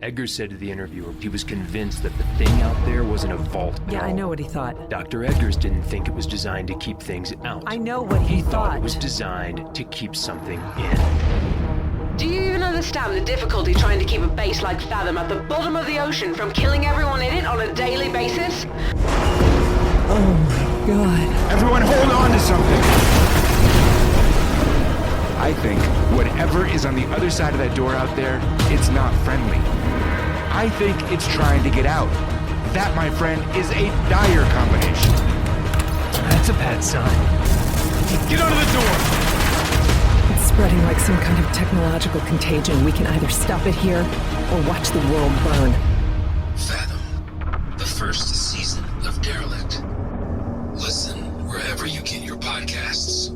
Edgar said to the interviewer he was convinced that the thing out there wasn't a vault at Yeah, all. I know what he thought. Dr. Edgars didn't think it was designed to keep things out. I know what he thought thought. it was designed to keep something in. Do you even understand the difficulty trying to keep a base like Fathom at the bottom of the ocean from killing everyone in it on a daily basis? Oh my god. Everyone hold on to something! I think whatever is on the other side of that door out there, it's not friendly. I think it's trying to get out. That, my friend, is a dire combination. That's a bad sign. Get under the door! It's spreading like some kind of technological contagion. We can either stop it here or watch the world burn. Fathom, the first season of Derelict. Listen wherever you get your podcasts,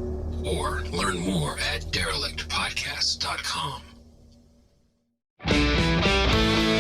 or learn more at derelictpodcast.com.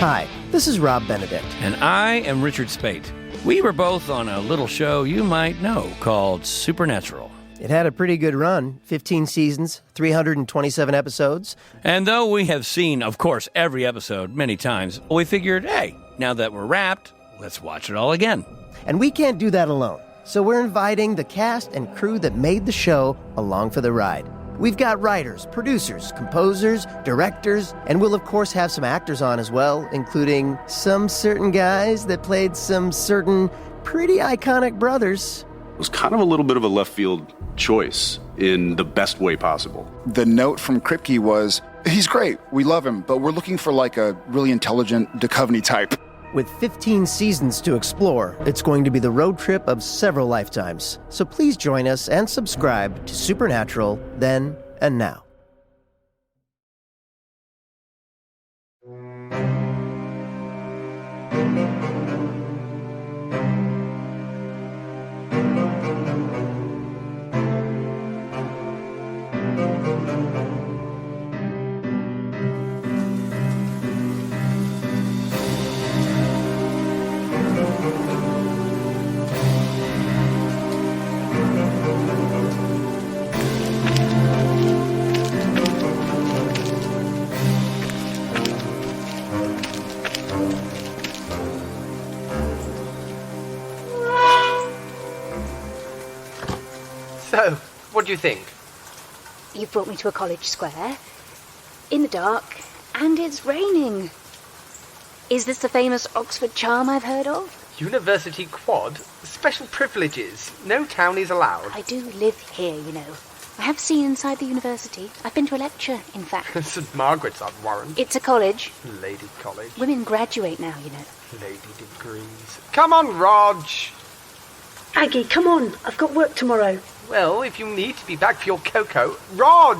Hi, this is Rob Benedict. And I am Richard Spate. We were both on a little show you might know called Supernatural. It had a pretty good run, 15 seasons, 327 episodes. And though we have seen, of course, every episode many times, we figured, hey, now that we're wrapped, let's watch it all again. And we can't do that alone. So we're inviting the cast and crew that made the show along for the ride. We've got writers, producers, composers, directors, and we'll of course have some actors on as well, including some certain guys that played some certain pretty iconic brothers. It was kind of a little bit of a left field choice in the best way possible. The note from Kripke was, he's great, we love him, but we're looking for like a really intelligent Duchovny type. With 15 seasons to explore, it's going to be the road trip of several lifetimes. So please join us and subscribe to Supernatural Then and Now. So, what do you think? You've brought me to a college square, in the dark, and it's raining. Is this the famous Oxford charm I've heard of? University quad? Special privileges. No townies allowed. I do live here, you know. I have seen inside the university. I've been to a lecture, in fact. St. Margaret's, I'd warrant. It's a college. Lady college. Women graduate now, you know. Lady degrees. Come on, Rog! Aggie, come on. I've got work tomorrow. Well, if you need to be back for your cocoa... Rog!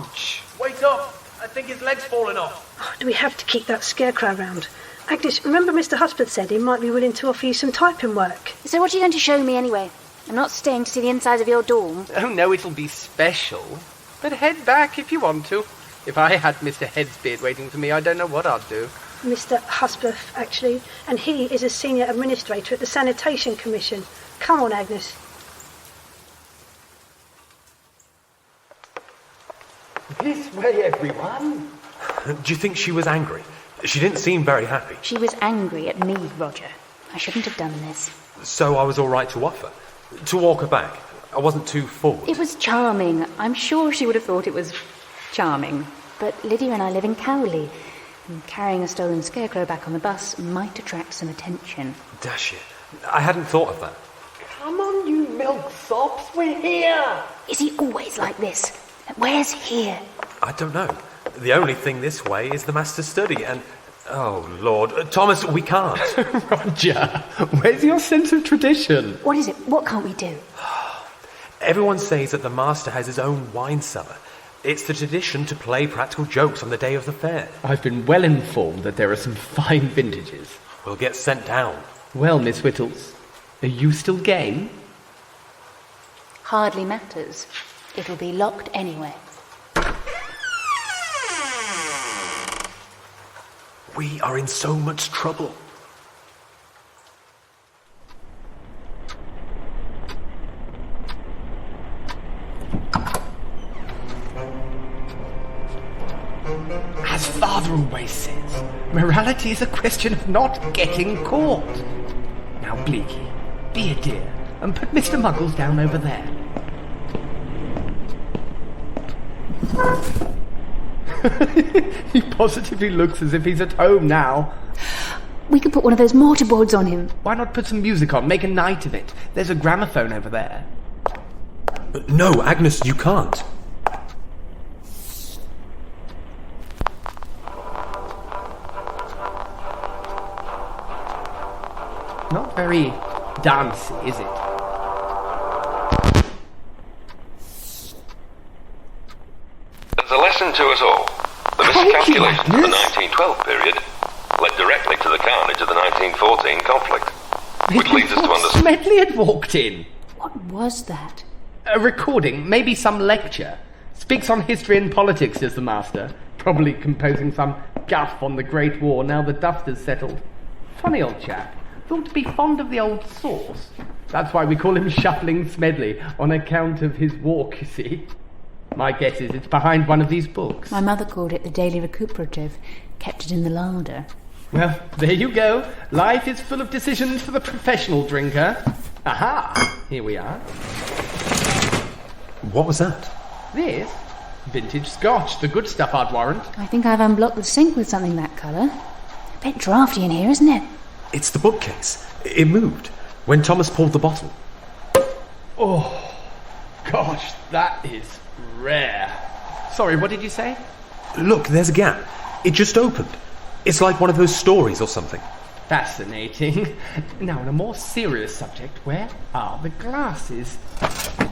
Wake up! I think his leg's fallen off. Oh, do we have to keep that scarecrow round? Agnes, remember Mr. Husband said he might be willing to offer you some typing work? So what are you going to show me anyway? I'm not staying to see the insides of your dorm. Oh, no, it'll be special. But head back if you want to. If I had Mr. Headsbeard waiting for me, I don't know what I'd do. Mr. Husband, actually, and he is a senior administrator at the Sanitation Commission. Come on, Agnes. This way, everyone. Do you think she was angry? She didn't seem very happy. She was angry at me, Roger. I shouldn't have done this. So I was all right to offer? To walk her back? I wasn't too forward? It was charming. I'm sure she would have thought it was charming. But Lydia and I live in Cowley, and carrying a stolen scarecrow back on the bus might attract some attention. Dash it. I hadn't thought of that. Come on, you milksops, we're here! Is he always like this? Where's here? I don't know. The only thing this way is the master's study, and... Oh, Lord. Thomas, we can't. Roger, where's your sense of tradition? What is it? What can't we do? Everyone says that the master has his own wine cellar. It's the tradition to play practical jokes on the day of the fair. I've been well informed that there are some fine vintages. We'll get sent down. Well, Miss Whittles, are you still game? Hardly matters. It'll be locked anyway. We are in so much trouble. As Father always says, Morality is a question of not getting caught. Now, Bleaky, be a dear and put Mr. Muggles down over there. He positively looks as if he's at home now. We could put one of those mortarboards on him. Why not put some music on, make a night of it? There's a gramophone over there. No, Agnes, you can't. Not very dancey, is it? There's a lesson to us all. The miscalculations of the 1912 period led directly to the carnage of the 1914 conflict, which leads us to understand... Smedley had walked in. What was that? A recording, maybe some lecture. Speaks on history and politics, says the master. Probably composing some guff on the Great War now the dust has settled. Funny old chap. Thought to be fond of the old sauce. That's why we call him Shuffling Smedley, on account of his walk, you see. My guess is it's behind one of these books. My mother called it the Daily Recuperative. Kept it in the larder. Well, there you go. Life is full of decisions for the professional drinker. Aha! Here we are. What was that? This? Vintage scotch. The good stuff, I'd warrant. I think I've unblocked the sink with something that colour. A bit drafty in here, isn't it? It's the bookcase. It moved when Thomas pulled the bottle. Oh, gosh, that is rare. Sorry, what did you say? Look, there's a gap. It just opened. It's like one of those stories or something. Fascinating. Now, on a more serious subject, where are the glasses?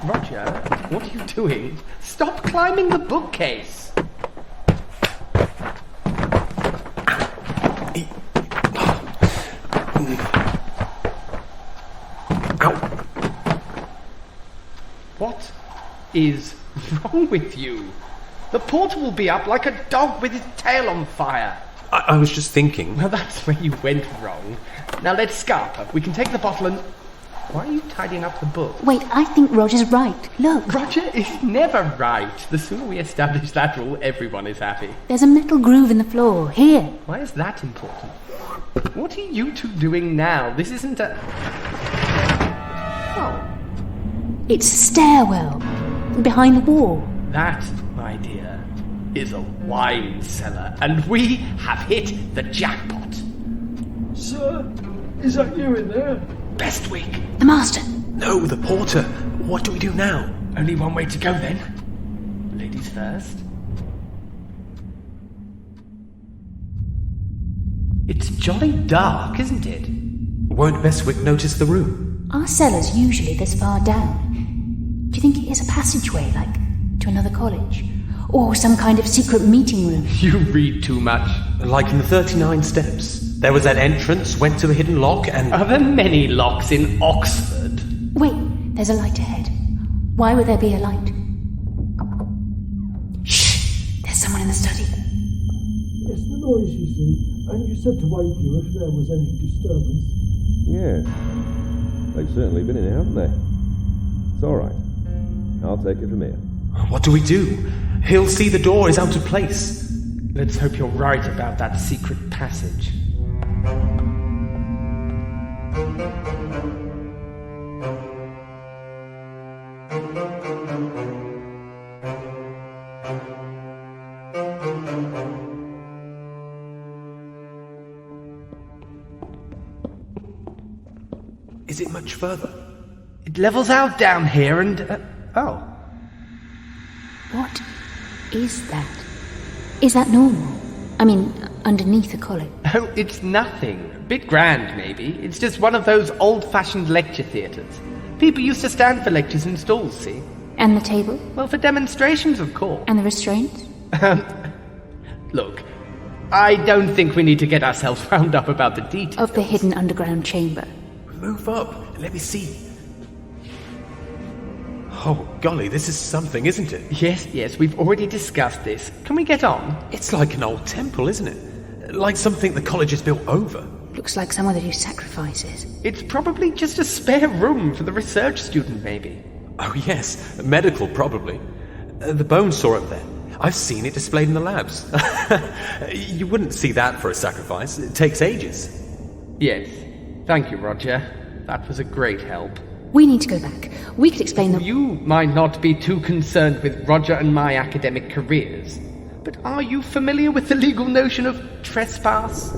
Roger, what are you doing? Stop climbing the bookcase. Ow. What is wrong with you? The porter will be up like a dog with his tail on fire. I was just thinking... Well, that's where you went wrong. Now let's scarper. We can take the bottle and... Why are you tidying up the book? Wait, I think Roger's right. Look. Roger is never right. The sooner we establish that rule, everyone is happy. There's a metal groove in the floor. Here. Why is that important? What are you two doing now? This isn't a... Oh. It's a stairwell. Behind the wall. That, my dear, is a wine cellar, and we have hit the jackpot. Sir, is that you in there? Bestwick. The master. No, the porter. What do we do now? Only one way to go, then. Ladies first. It's jolly dark, isn't it? Won't Bestwick notice the room? Our cellar's usually this far down. Do you think it is a passageway, like to another college? Or some kind of secret meeting room? You read too much. Like in the 39 Steps. There was that entrance, went to the hidden lock, and... Are there many locks in Oxford? Wait, there's a light ahead. Why would there be a light? Shh! There's someone in the study. It's the noise, you see, and you said to wake you if there was any disturbance. Yeah. They've certainly been in here, haven't they? It's all right. I'll take it from here. What do we do? He'll see the door is out of place. Let's hope you're right about that secret passage. Is it much further? It levels out down here and... oh. What is that? Is that normal? I mean, underneath a college? Oh, it's nothing. A bit grand, maybe. It's just one of those old-fashioned lecture theatres. People used to stand for lectures in stalls, see? And the table? Well, for demonstrations, of course. And the restraints? Look, I don't think we need to get ourselves wound up about the details. Of the hidden underground chamber. Move up. Let me see. Oh, golly, this is something, isn't it? Yes, we've already discussed this. Can we get on? It's like an old temple, isn't it? Like something the college has built over. Looks like somewhere they do sacrifices. It's probably just a spare room for the research student, maybe. Oh, yes. Medical, probably. The bone saw up there. I've seen it displayed in the labs. You wouldn't see that for a sacrifice. It takes ages. Yes. Thank you, Roger. That was a great help. We need to go back. We could explain the... You might not be too concerned with Roger and my academic careers, but are you familiar with the legal notion of trespass?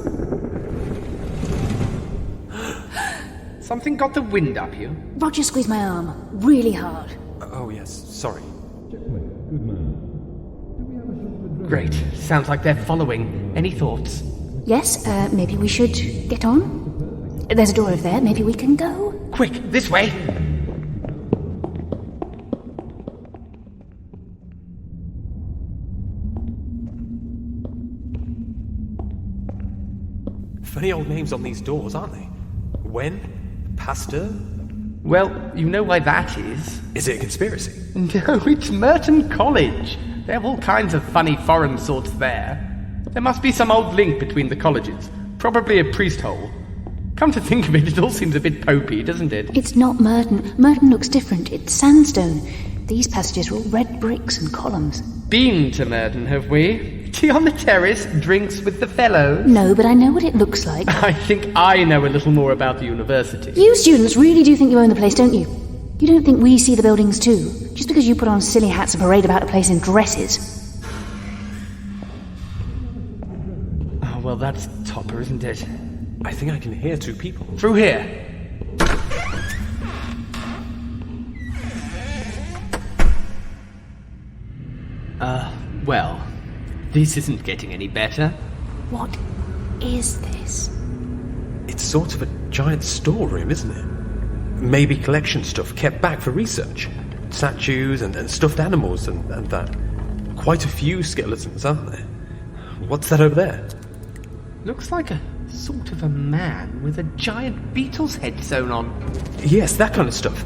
Something got the wind up you. Roger squeezed my arm really hard. Oh, yes. Sorry. Good man. Great. Sounds like they're following. Any thoughts? Yes, maybe we should get on? There's a door over there. Maybe we can go? Quick, this way! Funny old names on these doors, aren't they? Wen? Pasteur? Well, you know why that is. Is it a conspiracy? No, it's Merton College. There are all kinds of funny foreign sorts there. There must be some old link between the colleges. Probably a priest hole. Come to think of it, it all seems a bit popey, doesn't it? It's not Merton. Merton looks different. It's sandstone. These passages are all red bricks and columns. Been to Merton, have we? Tea on the terrace, drinks with the fellows? No, but I know what it looks like. I think I know a little more about the university. You students really do think you own the place, don't you? You don't think we see the buildings too? Just because you put on silly hats and parade about a place in dresses. Oh, well, that's Topper, isn't it? I think I can hear two people. Through here. Well, this isn't getting any better. What is this? It's sort of a giant storeroom, isn't it? Maybe collection stuff kept back for research. Statues and stuffed animals and that. Quite a few skeletons, aren't there? What's that over there? Looks like a sort of a man with a giant beetle's head sewn on. Yes, that kind of stuff.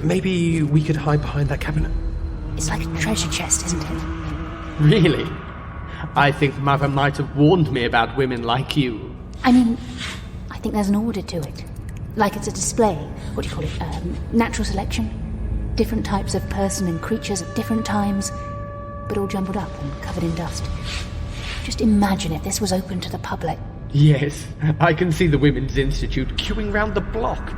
Maybe we could hide behind that cabinet. It's like a treasure chest, isn't it? Really? I think Mother might have warned me about women like you. I mean, I think there's an order to it. Like it's a display. What do you call it? Natural selection? Different types of person and creatures at different times, but all jumbled up and covered in dust. Just imagine if this was open to the public. Yes, I can see the Women's Institute queuing round the block.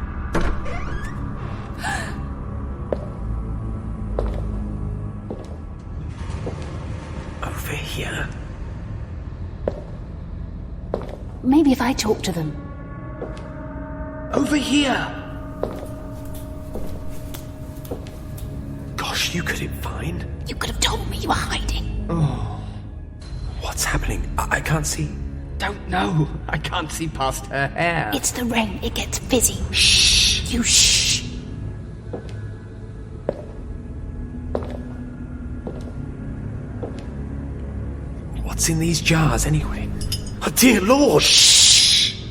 Over here. Maybe if I talk to them. Over here! Gosh, you couldn't find. You could have told me you were hiding. Oh. What's happening? I can't see. Don't know. I can't see past her hair. It's the rain. It gets fizzy. Shh! You shh! What's in these jars, anyway? Oh, dear Lord! Shh!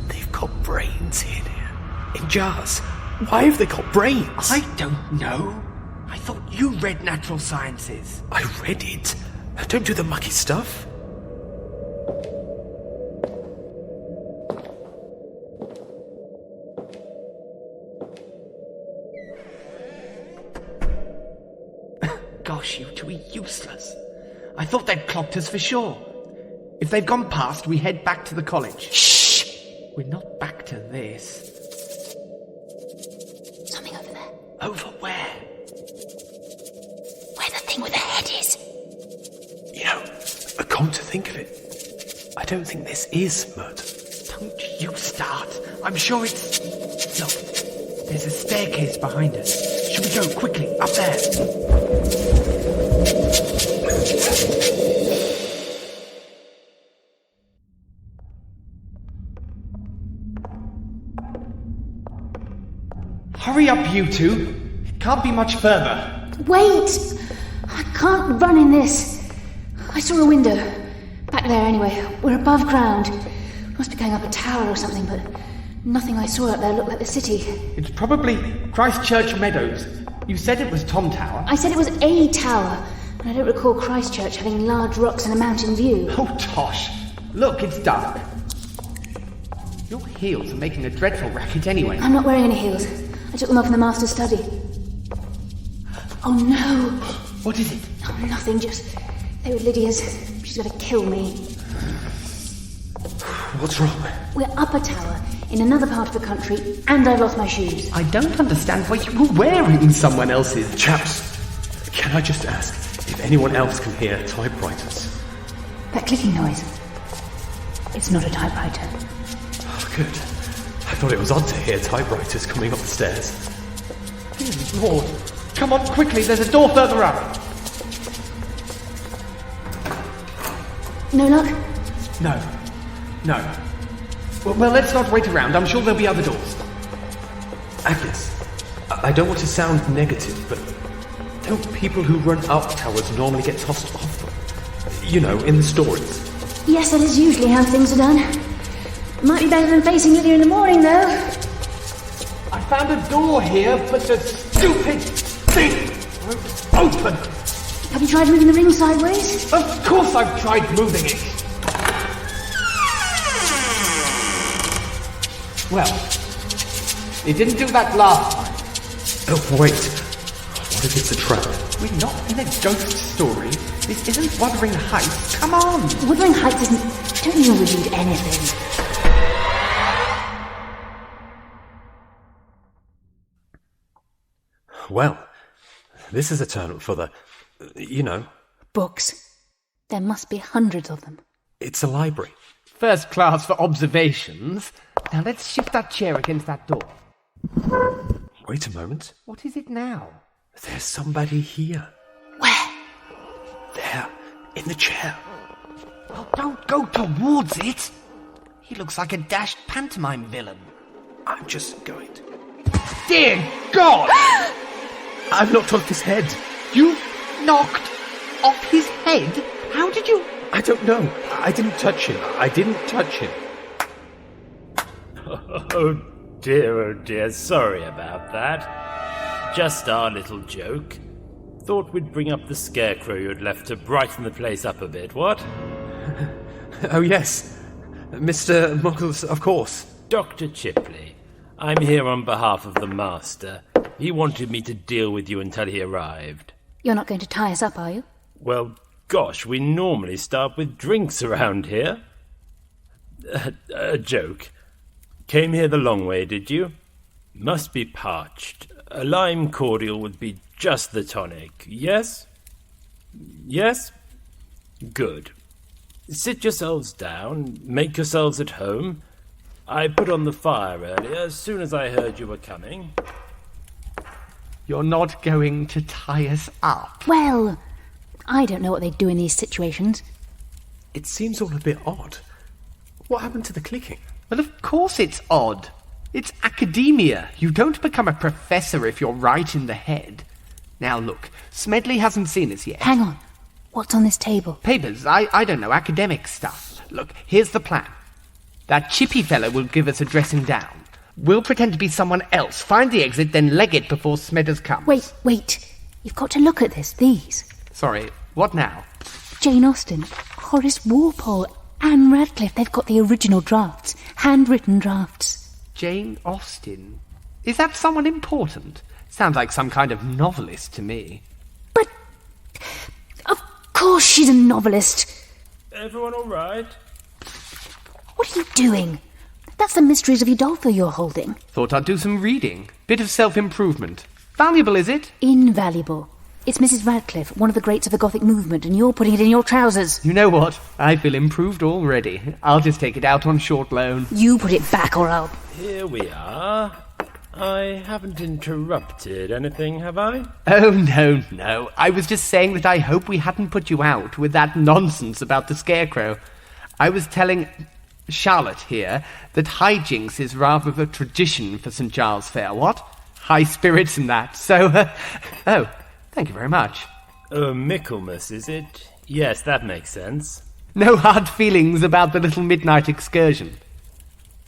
They've got brains in here. In jars. Why have they got brains? I don't know. I thought you read natural sciences. I read it. Don't do the mucky stuff. Gosh, you two are useless. I thought they'd clocked us for sure. If they've gone past, we head back to the college. Shh! We're not back to this. Something over there. Over where? Where the thing with the head is. You know, come to think of it, I don't think this is murder. Don't you start. I'm sure it's... Look, there's a staircase behind us. Should we go quickly? Up there. Hurry up, you two. It can't be much further. Wait! I can't run in this. I saw a window. Back there, anyway. We're above ground. Must be going up a tower or something, but nothing I saw up there looked like the city. It's probably Christchurch Meadows. You said it was Tom Tower. I said it was a tower, and I don't recall Christchurch having large rocks and a mountain view. Oh, tosh. Look, it's dark. Your heels are making a dreadful racket anyway. I'm not wearing any heels. I took them off in the master's study. Oh no! What is it? Oh, nothing, just... They were Lydia's. She's gonna kill me. What's wrong? We're up a tower, in another part of the country, and I've lost my shoes. I don't understand why you were wearing someone else's. Chaps, can I just ask if anyone else can hear typewriters? That clicking noise. It's not a typewriter. Oh, good. I thought it was odd to hear typewriters coming up the stairs. Good Lord. Come on, quickly, there's a door further up. No luck? No. Well, let's not wait around. I'm sure there'll be other doors. Agnes, I don't want to sound negative, but don't people who run up towers normally get tossed off them? You know, in the stories. Yes, that is usually how things are done. Might be better than facing Lydia in the morning, though. I found a door here, but the stupid thing won't open. Have you tried moving the ring sideways? Of course I've tried moving it. Well, it didn't do that last time. Oh, wait. What if it's a trap? We're not in a ghost story. This isn't Wuthering Heights. Come on. Wuthering Heights isn't... Don't you read anything? Well, this is a turn for the... you know. Books. There must be hundreds of them. It's a library. First class for observations. Now let's shift that chair against that door. Wait a moment. What is it now? There's somebody here. Where? There, in the chair. Oh, don't go towards it. He looks like a dashed pantomime villain. I'm just going to... Dear God! I've knocked off his head. You knocked off his head? How did you... I don't know. I didn't touch him. Oh dear, sorry about that. Just our little joke. Thought we'd bring up the scarecrow you'd left to brighten the place up a bit, what? Oh yes, Mr. Muggles, of course. Dr. Chipley, I'm here on behalf of the Master. He wanted me to deal with you until he arrived. You're not going to tie us up, are you? Well, gosh, we normally start with drinks around here. A joke. Came here the long way, did you? Must be parched. A lime cordial would be just the tonic. Yes? Yes? Good. Sit yourselves down. Make yourselves at home. I put on the fire earlier as soon as I heard you were coming. You're not going to tie us up? Well, I don't know what they do in these situations. It seems all a bit odd. What happened to the clicking? Well, of course it's odd. It's academia. You don't become a professor if you're right in the head. Now look, Smedley hasn't seen us yet. Hang on. What's on this table? Papers, I don't know, academic stuff. Look, here's the plan. That chippy fella will give us a dressing down. We'll pretend to be someone else, find the exit, then leg it before Smedders comes. Wait. You've got to look at this. These. Sorry, what now? Jane Austen, Horace Walpole, Anne Radcliffe. They've got the original drafts. Handwritten drafts. Jane Austen? Is that someone important? Sounds like some kind of novelist to me. But... Of course she's a novelist. Everyone all right? What are you doing? That's the Mysteries of Udolpho you're holding. Thought I'd do some reading. Bit of self-improvement. Valuable, is it? Invaluable. It's Mrs. Radcliffe, one of the greats of the Gothic movement, and you're putting it in your trousers. You know what? I feel improved already. I'll just take it out on short loan. You put it back or I'll... Here we are. I haven't interrupted anything, have I? Oh, no. I was just saying that I hope we hadn't put you out with that nonsense about the scarecrow. I was telling Charlotte here that hijinks is rather of a tradition for St. Giles Fair, what? High spirits and that, so... oh, thank you very much. Oh, Michaelmas, is it? Yes, that makes sense. No hard feelings about the little midnight excursion.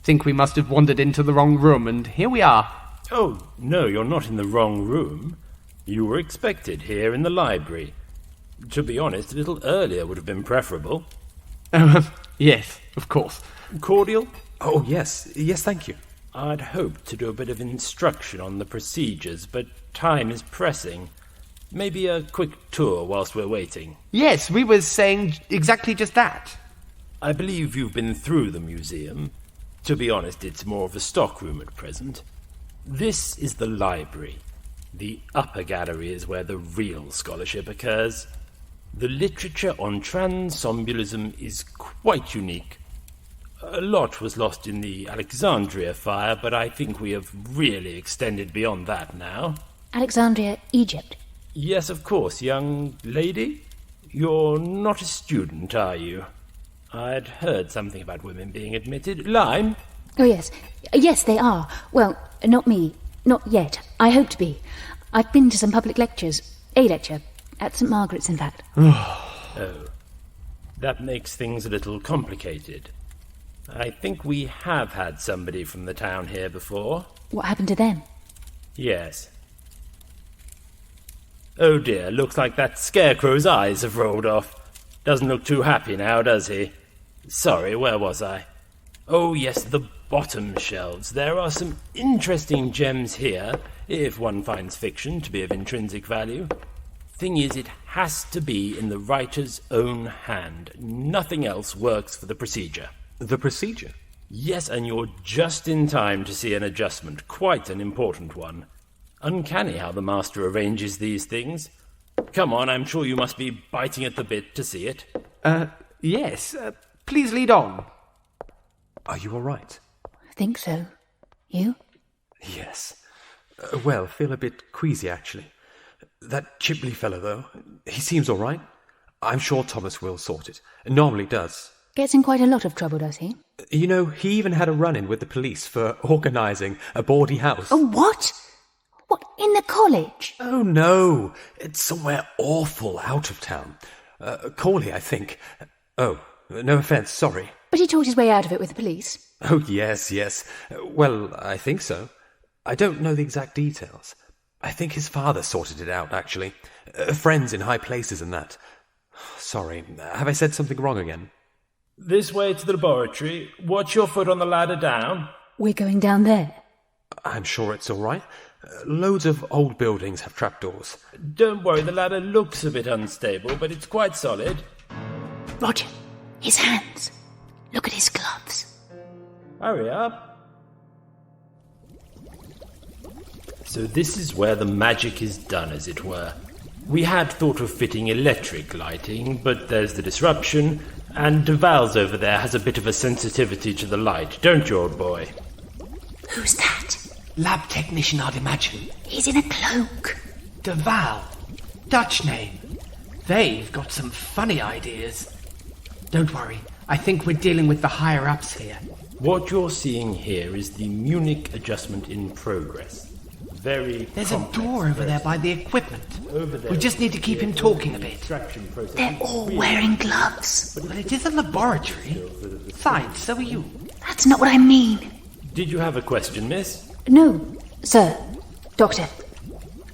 Think we must have wandered into the wrong room, and here we are. Oh, no, you're not in the wrong room. You were expected here in the library. To be honest, a little earlier would have been preferable. Yes, of course. Cordial? Oh, yes, thank you. I'd hoped to do a bit of instruction on the procedures, but time is pressing. Maybe a quick tour whilst we're waiting. Yes, we were saying exactly just that. I believe you've been through the museum. To be honest, it's more of a stockroom at present. This is the library. The upper gallery is where the real scholarship occurs. The literature on transsombulism is quite unique. A lot was lost in the Alexandria fire, but I think we have really extended beyond that now. Alexandria, Egypt. Yes, of course, young lady. You're not a student, are you? I'd heard something about women being admitted. Lime? Oh, yes. Yes, they are. Well, not me. Not yet. I hope to be. I've been to some public lectures. A lecture. At St. Margaret's, in fact. Oh. That makes things a little complicated. I think we have had somebody from the town here before. What happened to them? Yes. Oh dear, looks like that scarecrow's eyes have rolled off. Doesn't look too happy now, does he? Sorry, where was I? Oh yes, the bottom shelves. There are some interesting gems here, if one finds fiction to be of intrinsic value. Thing is, it has to be in the writer's own hand. Nothing else works for the procedure. The procedure? Yes, and you're just in time to see an adjustment. Quite an important one. Uncanny how the master arranges these things. Come on, I'm sure you must be biting at the bit to see it. Yes. Please lead on. Are you all right? I think so. You? Yes. Well, feel a bit queasy, actually. That Chipley fellow, though, he seems all right. I'm sure Thomas will sort it. Normally does. Gets in quite a lot of trouble, does he? You know, he even had a run-in with the police for organising a bawdy house. Oh, what? What, in the college? Oh, no. It's somewhere awful out of town. Corley, I think. Oh, no offence, sorry. But he talked his way out of it with the police? Oh, yes. Well, I think so. I don't know the exact details. I think his father sorted it out, actually. Friends in high places and that. Sorry, have I said something wrong again? This way to the laboratory. Watch your foot on the ladder down. We're going down there. I'm sure it's all right. Loads of old buildings have trapdoors. Don't worry, the ladder looks a bit unstable, but it's quite solid. Roger, his hands. Look at his gloves. Hurry up. So this is where the magic is done, as it were. We had thought of fitting electric lighting, but there's the disruption, and Duval's over there has a bit of a sensitivity to the light, don't you, old boy? Who's that? Lab technician, I'd imagine. He's in a cloak. Duval. Dutch name. They've got some funny ideas. Don't worry, I think we're dealing with the higher-ups here. What you're seeing here is the Munich adjustment in progress. There's a door over there by the equipment. We just need to keep him talking a bit. They're all wearing gloves. But it is a laboratory. Besides, so are you. That's not what I mean. Did you have a question, miss? No, sir. Doctor.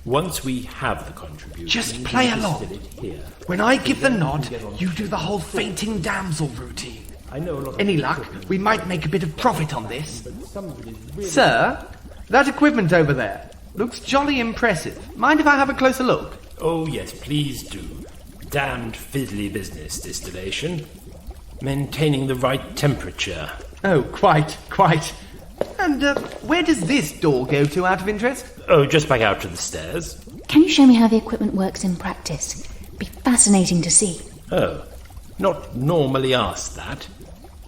Once we have the contribution... Just play along. When I give the nod, you do the whole fainting damsel routine. Any luck, we might make a bit of profit on this. Sir, that equipment over there looks jolly impressive. Mind if I have a closer look? Oh, yes, please do. Damned fiddly business, distillation. Maintaining the right temperature. Oh, quite. And where does this door go to, out of interest? Oh, just back out to the stairs. Can you show me how the equipment works in practice? Be fascinating to see. Oh, not normally asked that.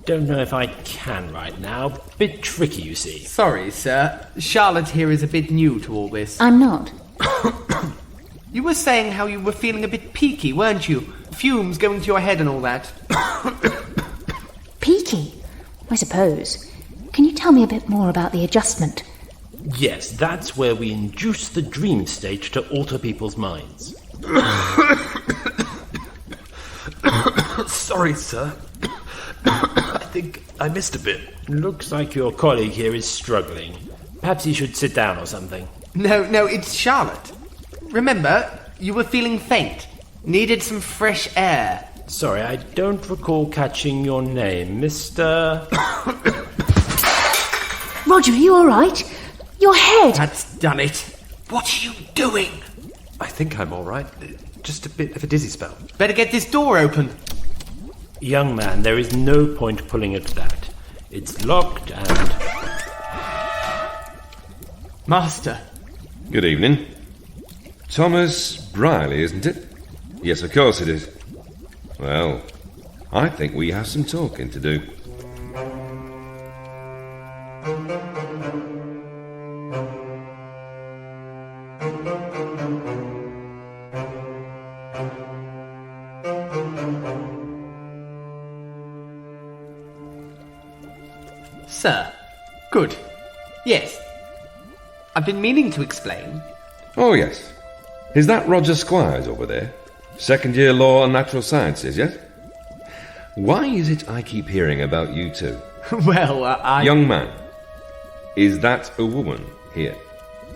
Don't know if I can right now. Bit tricky, you see. Sorry, sir. Charlotte here is a bit new to all this. I'm not. You were saying how you were feeling a bit peaky, weren't you? Fumes going to your head and all that. Peaky? I suppose. Can you tell me a bit more about the adjustment? Yes, that's where we induce the dream state to alter people's minds. Sorry, sir. I think I missed a bit. Looks like your colleague here is struggling. Perhaps he should sit down or something. No, it's Charlotte. Remember, you were feeling faint. Needed some fresh air. Sorry, I don't recall catching your name, Mr... Roger, are you all right? Your head! That's done it. What are you doing? I think I'm all right. Just a bit of a dizzy spell. Better get this door open. Young man, there is no point pulling at that. It's locked and... Master. Good evening. Thomas Briley, isn't it? Yes, of course it is. Well, I think we have some talking to do. Sir. Good. Yes. I've been meaning to explain. Oh, yes. Is that Roger Squires over there? Second year law and natural sciences, yes? Why is it I keep hearing about you two? Well, I... Young man, is that a woman here?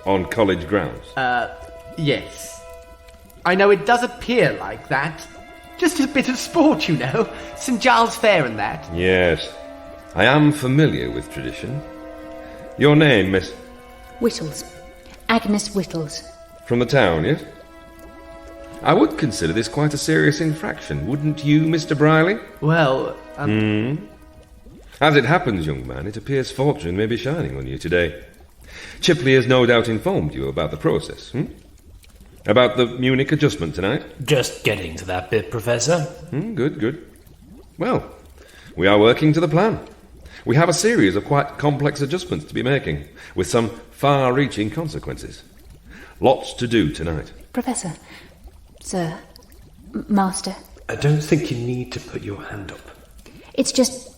On college grounds? Yes. I know it does appear like that. Just a bit of sport, you know. St. Giles Fair and that. Yes. I am familiar with tradition. Your name, Miss? Whittles. Agnes Whittles. From the town, yes? I would consider this quite a serious infraction, wouldn't you, Mr. Briley? Well, As it happens, young man, it appears fortune may be shining on you today. Chipley has no doubt informed you about the process, About the Munich adjustment tonight? Just getting to that bit, Professor. Good. Well, we are working to the plan. We have a series of quite complex adjustments to be making, with some far-reaching consequences. Lots to do tonight. Professor. Sir. Master. I don't think you need to put your hand up. It's just...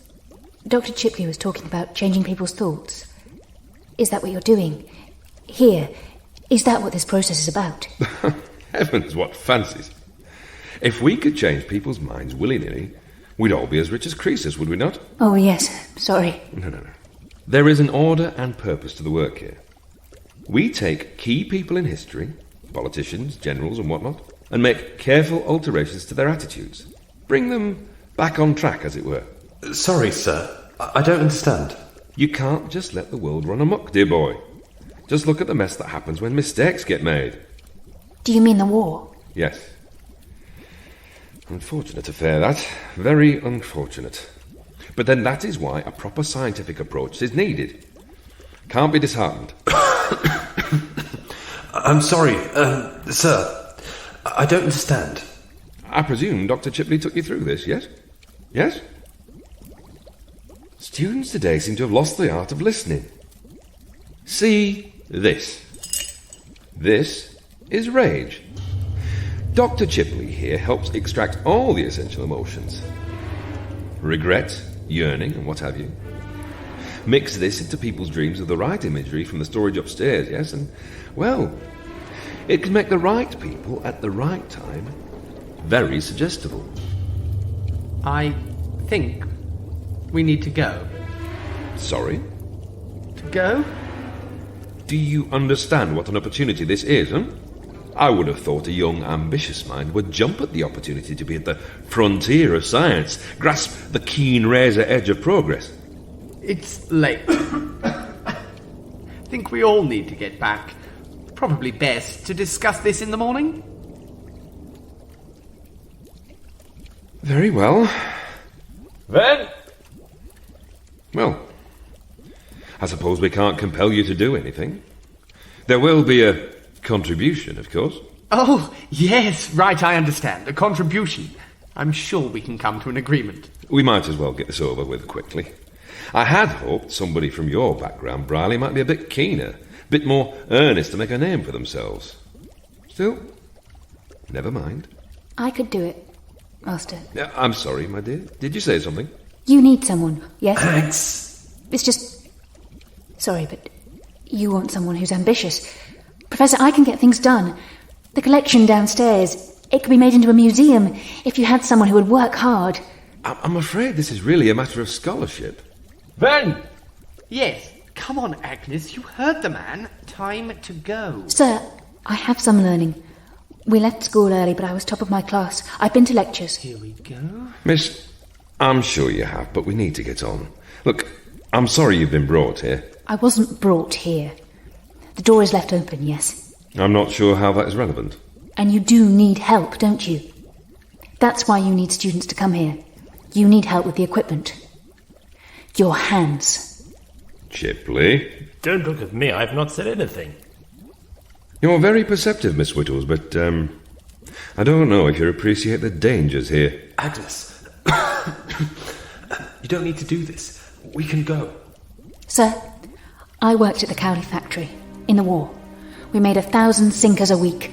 Dr. Chipley was talking about changing people's thoughts. Is that what you're doing? Here. Is that what this process is about? Heavens, what fancies. If we could change people's minds willy-nilly, we'd all be as rich as Croesus, would we not? Oh, yes. Sorry. No. There is an order and purpose to the work here. We take key people in history, politicians, generals and whatnot, and make careful alterations to their attitudes. Bring them back on track, as it were. Sorry, sir. I don't understand. You can't just let the world run amok, dear boy. Just look at the mess that happens when mistakes get made. Do you mean the war? Yes. Unfortunate affair, that. Very unfortunate. But then that is why a proper scientific approach is needed. Can't be disheartened. I'm sorry, sir. I don't understand. I presume Dr. Chipley took you through this, yes? Yes? Students today seem to have lost the art of listening. See this. This is rage. Dr. Chipley here helps extract all the essential emotions. Regret, yearning, and what have you. Mix this into people's dreams with the right imagery from the storage upstairs, yes? And, well, it can make the right people at the right time very suggestible. I think we need to go. Sorry? To go? Do you understand what an opportunity this is, I would have thought a young, ambitious mind would jump at the opportunity to be at the frontier of science, grasp the keen razor edge of progress. It's late. I think we all need to get back. Probably best to discuss this in the morning. Very well. Then? Well, I suppose we can't compel you to do anything. There will be a contribution, of course. Oh, yes, right, I understand. A contribution. I'm sure we can come to an agreement. We might as well get this over with quickly. I had hoped somebody from your background, Briley, might be a bit keener, a bit more earnest to make a name for themselves. Still, never mind. I could do it, Master. I'm sorry, my dear. Did you say something? You need someone, yes? Thanks. It's just... Sorry, but you want someone who's ambitious. Professor, I can get things done. The collection downstairs, it could be made into a museum if you had someone who would work hard. I'm afraid this is really a matter of scholarship. Then? Yes. Come on, Agnes. You heard the man. Time to go. Sir, I have some learning. We left school early, but I was top of my class. I've been to lectures. Here we go. Miss, I'm sure you have, but we need to get on. Look, I'm sorry you've been brought here. I wasn't brought here. The door is left open, yes. I'm not sure how that is relevant. And you do need help, don't you? That's why you need students to come here. You need help with the equipment. Your hands. Chipley? Don't look at me, I've not said anything. You're very perceptive, Miss Whittles, but, I don't know if you appreciate the dangers here. Agnes, you don't need to do this. We can go. Sir, I worked at the Cowley factory, in the war. We made 1,000 sinkers a week.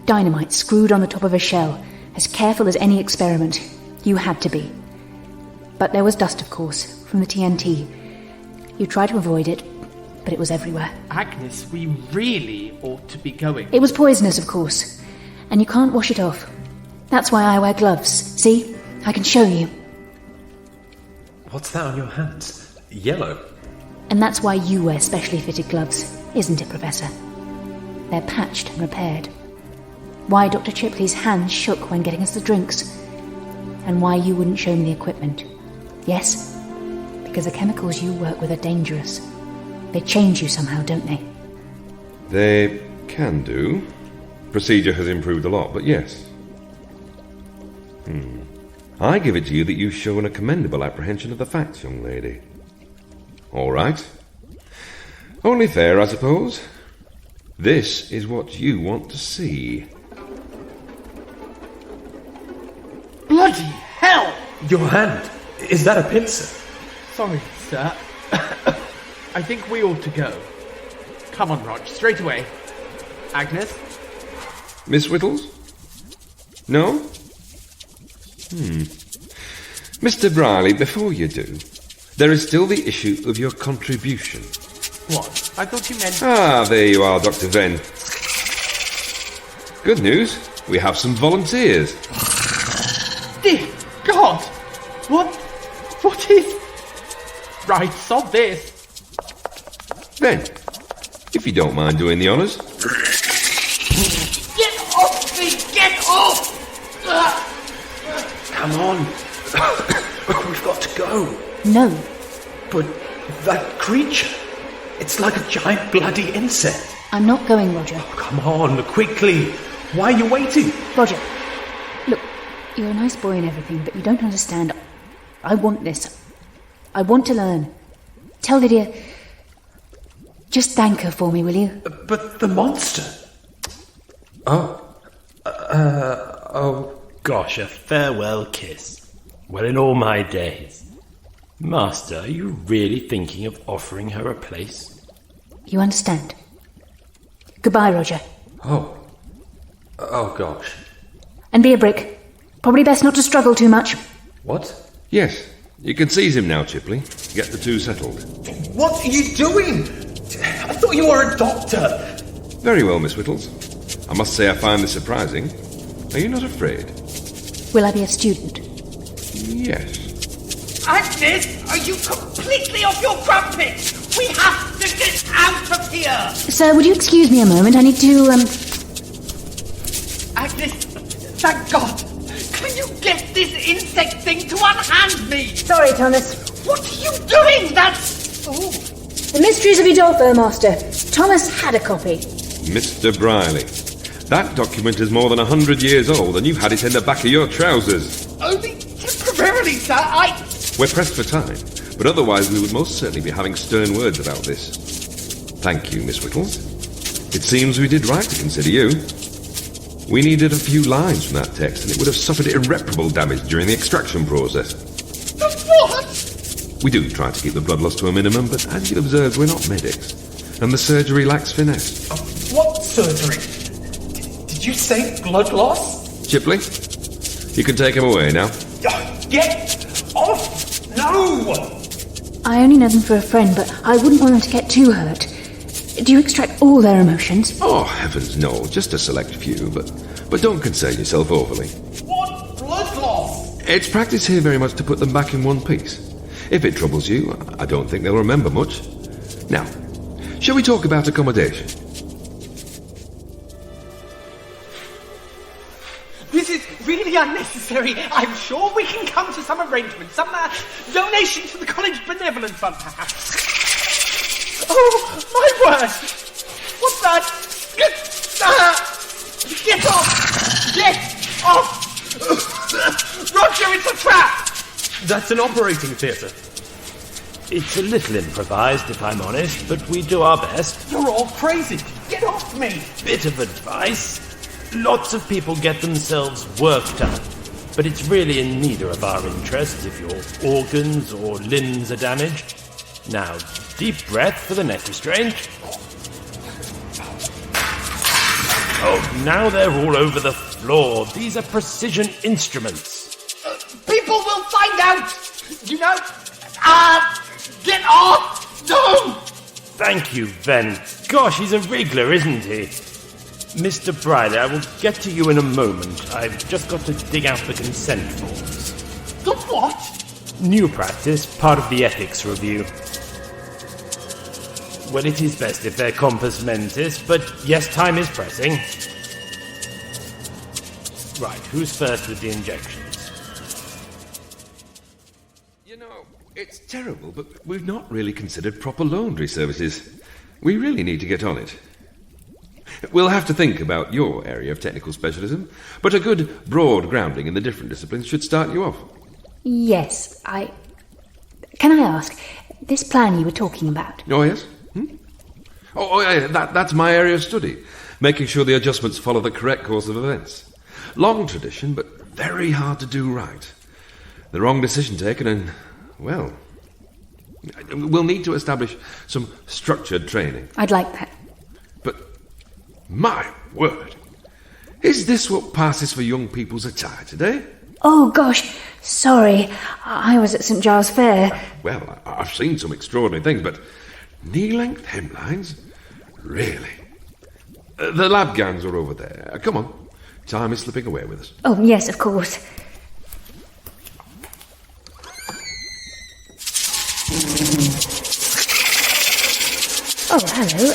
Dynamite screwed on the top of a shell, as careful as any experiment. You had to be. But there was dust, of course, from the TNT. You tried to avoid it, but it was everywhere. Agnes, we really ought to be going. It was poisonous, of course, and you can't wash it off. That's why I wear gloves. See? I can show you. What's that on your hands? Yellow. And that's why you wear specially fitted gloves, isn't it, Professor? They're patched and repaired. Why Dr. Chipley's hands shook when getting us the drinks. And why you wouldn't show me the equipment. Yes? Because the chemicals you work with are dangerous. They change you somehow, don't they? They can do. Procedure has improved a lot, but yes. I give it to you that you've shown a commendable apprehension of the facts, young lady. All right. Only fair, I suppose. This is what you want to see. Bloody hell! Your hand! Is that a pincer? Sorry, sir. I think we ought to go. Come on, Rog, straight away. Agnes? Miss Whittles? No? Mr. Briley, before you do, there is still the issue of your contribution. What? I thought you meant... Ah, there you are, Dr. Venn. Good news. We have some volunteers. Dear God! What is... Right, sod this. Venn, if you don't mind doing the honours. Get off me! Get off! Come on. We've got to go. No. But that creature, it's like a giant bloody insect. I'm not going, Roger. Oh, come on, quickly. Why are you waiting? Roger, look, you're a nice boy and everything, but you don't understand. I want this. I want to learn. Tell Lydia... Just thank her for me, will you? But the monster... Oh, gosh, a farewell kiss. Well, in all my days. Master, are you really thinking of offering her a place? You understand? Goodbye, Roger. Oh, gosh. And be a brick. Probably best not to struggle too much. What? Yes, you can seize him now, Chipley. Get the two settled. What are you doing? I thought you were a doctor. Very well, Miss Whittles. I must say I find this surprising. Are you not afraid? Will I be a student? Yes. Agnes, are you completely off your crumpet? We have to get out of here! Sir, would you excuse me a moment? I need to, Agnes, thank God! Can you get this insect thing to unhand me? Sorry, Thomas. What are you doing? That's... Oh. The Mysteries of Udolpho, Master. Thomas had a copy. Mr. Briley, that document is more than 100 years old and you've had it in the back of your trousers. Only temporarily, sir. We're pressed for time, but otherwise we would most certainly be having stern words about this. Thank you, Miss Whittles. It seems we did right to consider you. We needed a few lines from that text and it would have suffered irreparable damage during the extraction process. What? We do try to keep the blood loss to a minimum, but as you observed, we're not medics. And the surgery lacks finesse. What surgery? Did you say blood loss? Chipley, you can take him away now. Get off! No! I only know them for a friend, but I wouldn't want them to get too hurt. Do you extract all their emotions? Oh, heavens no, just a select few, but don't concern yourself overly. What blood loss? It's practice here very much to put them back in one piece. If it troubles you, I don't think they'll remember much. Now, shall we talk about accommodation? This is really unnecessary. I'm sure we can come to some arrangement, some donation to the college benevolent fund, perhaps. Oh, my word! What's that? Get off! Get off! Roger, it's a trap! That's an operating theatre. It's a little improvised, if I'm honest, but we do our best. You're all crazy. Get off me! Bit of advice. Lots of people get themselves worked up, but it's really in neither of our interests if your organs or limbs are damaged. Now, deep breath for the neck restraint. Oh, now they're all over the floor. These are precision instruments. People will find out! You know? Get off! No! Thank you, Ben. Gosh, he's a wriggler, isn't he? Mr. Briley, I will get to you in a moment. I've just got to dig out the consent forms. The what? New practice, part of the ethics review. Well, it is best if they're compos mentis, but yes, time is pressing. Right, who's first with the injections? It's terrible, but we've not really considered proper laundry services. We really need to get on it. We'll have to think about your area of technical specialism, but a good, broad grounding in the different disciplines should start you off. Yes, Can I ask, this plan you were talking about? Oh, yes? Oh, yeah, that's my area of study, making sure the adjustments follow the correct course of events. Long tradition, but very hard to do right. The wrong decision taken and... well, we'll need to establish some structured training. I'd like that. But, my word, is this what passes for young people's attire today? Oh, gosh, sorry. I was at St. Giles Fair. Well, I've seen some extraordinary things, but knee-length hemlines? Really? The lab gowns are over there. Come on, time is slipping away with us. Oh, yes, of course. Oh, hello.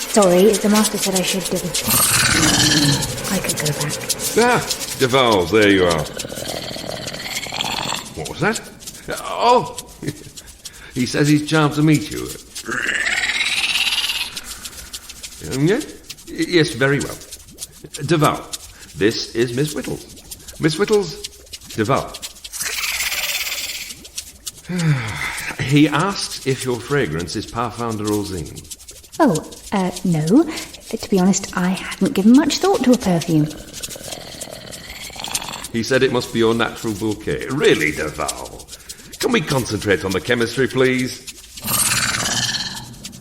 Sorry, the master said I should I could go back. Devals, there you are. What was that? Oh! He says he's charmed to meet you. Yes, very well. Deval, this is Miss Whittles. Miss Whittles, Deval. He asks if your fragrance is Parfum de Rosine. Oh, no. To be honest, I hadn't given much thought to a perfume. He said it must be your natural bouquet. Really, Deval? Can we concentrate on the chemistry, please?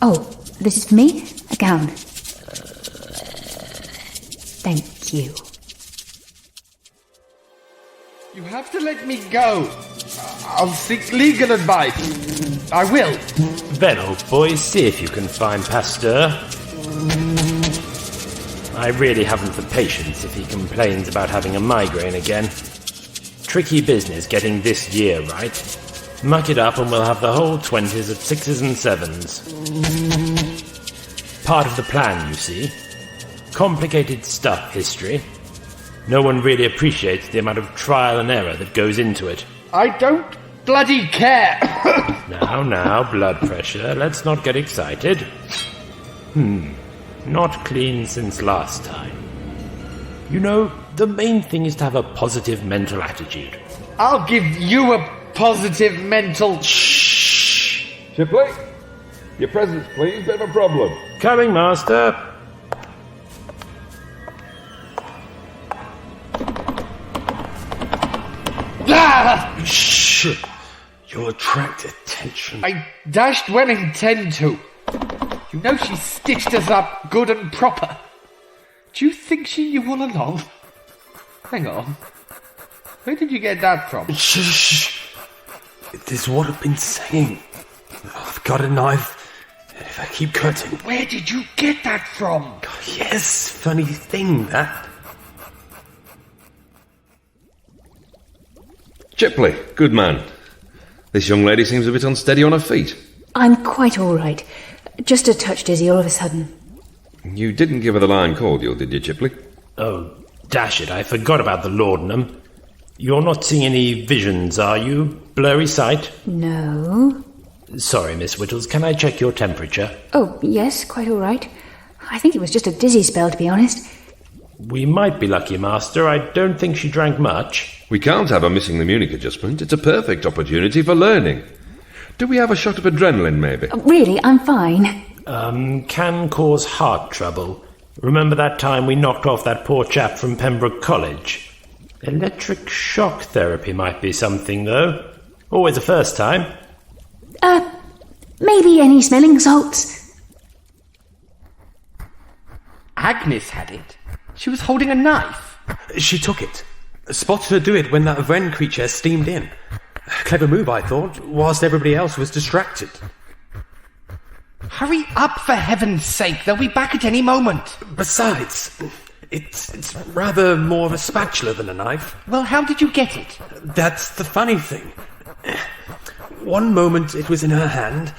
Oh, this is for me? A gown. Thank you. You have to let me go. I'll seek legal advice. I will. Ben, old boy, see if you can find Pasteur. I really haven't the patience if he complains about having a migraine again. Tricky business getting this year right. Muck it up and we'll have the whole 20s at 6s and 7s. Part of the plan, you see. Complicated stuff, history. No one really appreciates the amount of trial and error that goes into it. I don't bloody care. Now, blood pressure. Let's not get excited. Not clean since last time. You know, the main thing is to have a positive mental attitude. I'll give you a positive mental... Shh! Chipley, your presence, please. Bit of a problem. Coming, Master. Shh! You'll attract attention. I dashed well intend to. You know she stitched us up good and proper. Do you think she knew all along? Hang on. Where did you get that from? Shh! This is what I've been saying. I've got a knife. If I keep cutting... Where did you get that from? Yes, funny thing, that. Chipley, good man. This young lady seems a bit unsteady on her feet. I'm quite all right. Just a touch dizzy all of a sudden. You didn't give her the line cordial, did you, Chipley? Oh, dash it, I forgot about the laudanum. You're not seeing any visions, are you? Blurry sight? No. Sorry, Miss Whittles, can I check your temperature? Oh, yes, quite all right. I think it was just a dizzy spell, to be honest. We might be lucky, Master. I don't think she drank much. We can't have her missing the Munich adjustment. It's a perfect opportunity for learning. Do we have a shot of adrenaline, maybe? Really, I'm fine. Can cause heart trouble. Remember that time we knocked off that poor chap from Pembroke College? Electric shock therapy might be something, though. Always a first time. Maybe any smelling salts? Agnes had it. She was holding a knife. She took it. Spotted her do it when that Vren creature steamed in. Clever move, I thought, whilst everybody else was distracted. Hurry up, for heaven's sake. They'll be back at any moment. Besides, it's rather more of a spatula than a knife. Well, how did you get it? That's the funny thing. One moment it was in her hand,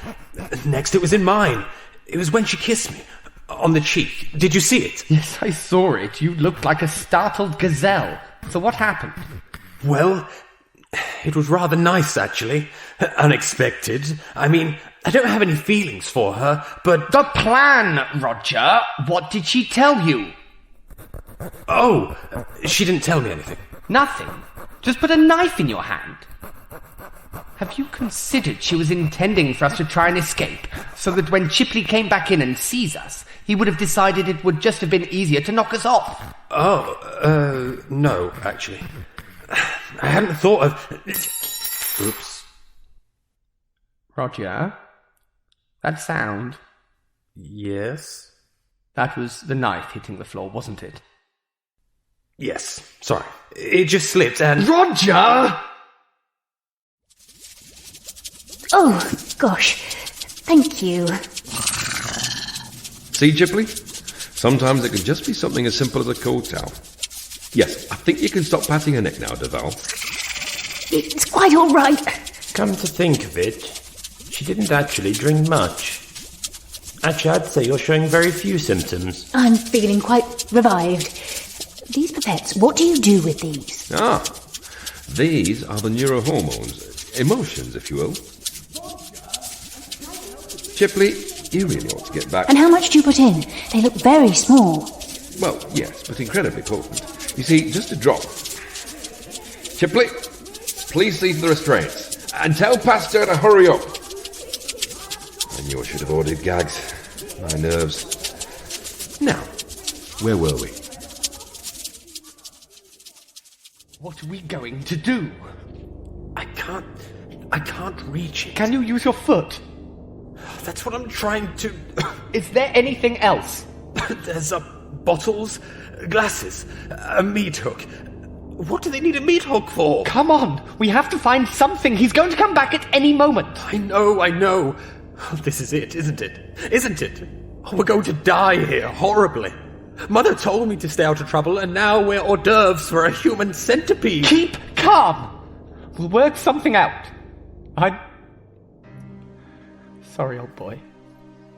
next it was in mine. It was when she kissed me. On the cheek. Did you see it? Yes, I saw it. You looked like a startled gazelle. So what happened? Well, it was rather nice, actually. Unexpected. I mean, I don't have any feelings for her, but... The plan, Roger! What did she tell you? Oh, she didn't tell me anything. Nothing? Just put a knife in your hand? Have you considered she was intending for us to try and escape, so that when Chipley came back in and sees us, he would have decided it would just have been easier to knock us off? Oh, no, actually. I hadn't thought of... Oops. Roger? That sound? Yes? That was the knife hitting the floor, wasn't it? Yes, sorry. It just slipped and... Roger! Oh, gosh. Thank you. See, Chipley? Sometimes it can just be something as simple as a cold towel. Yes, I think you can stop patting her neck now, Duval. It's quite all right. Come to think of it, she didn't actually drink much. Actually, I'd say you're showing very few symptoms. I'm feeling quite revived. These pipettes, what do you do with these? Ah, these are the neurohormones. Emotions, if you will. Chipley, you really ought to get back. And how much do you put in? They look very small. Well, yes, but incredibly potent. You see, just a drop. Chipley, please see to the restraints. And tell Pastor to hurry up. I knew I should have ordered gags. My nerves. Now, where were we? What are we going to do? I can't reach it. Can you use your foot? That's what I'm trying to... Is there anything else? There's bottles, glasses, a meat hook. What do they need a meat hook for? Come on, we have to find something. He's going to come back at any moment. I know. Oh, this is it, isn't it? Isn't it? Oh, we're going to die here, horribly. Mother told me to stay out of trouble, and now we're hors d'oeuvres for a human centipede. Keep calm. We'll work something out. I'm... sorry, old boy.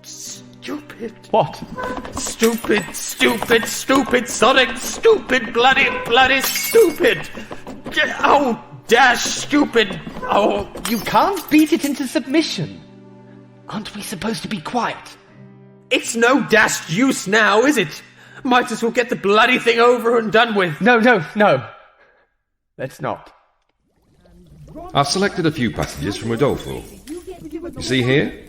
Stupid. What? Stupid, Sonic, stupid, bloody stupid. Oh, dash, stupid. Oh, you can't beat it into submission. Aren't we supposed to be quiet? It's no dashed use now, is it? Might as well get the bloody thing over and done with. No. Let's not. I've selected a few passages from Rodolfo. You see here?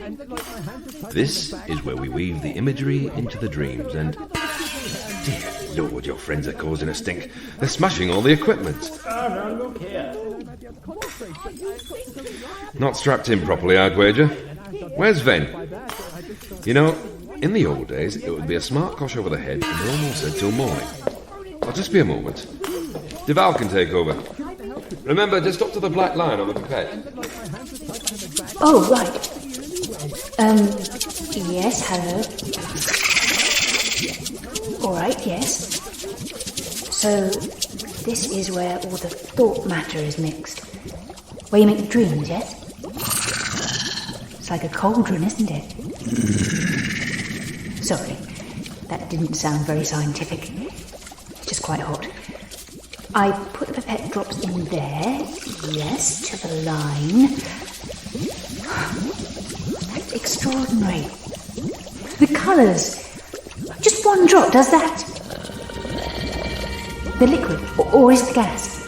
This is where we weave the imagery into the dreams, and... Dear Lord, your friends are causing a stink. They're smashing all the equipment. Oh, no, look here. Not strapped in properly, I'd wager. Where's Ven? You know, in the old days, it would be a smart cosh over the head and no more said till morning. I'll just be a moment. Duval can take over. Remember, just up to the black line on the pipette. Oh, right. Yes, hello. All right, yes. So, this is where all the thought matter is mixed. Where you make the dreams, yes? It's like a cauldron, isn't it? Sorry, that didn't sound very scientific. It's just quite hot. I put the pipette drops in there. Yes, to the line. That's extraordinary. The colours. Just one drop does that. the liquid, or is it the gas?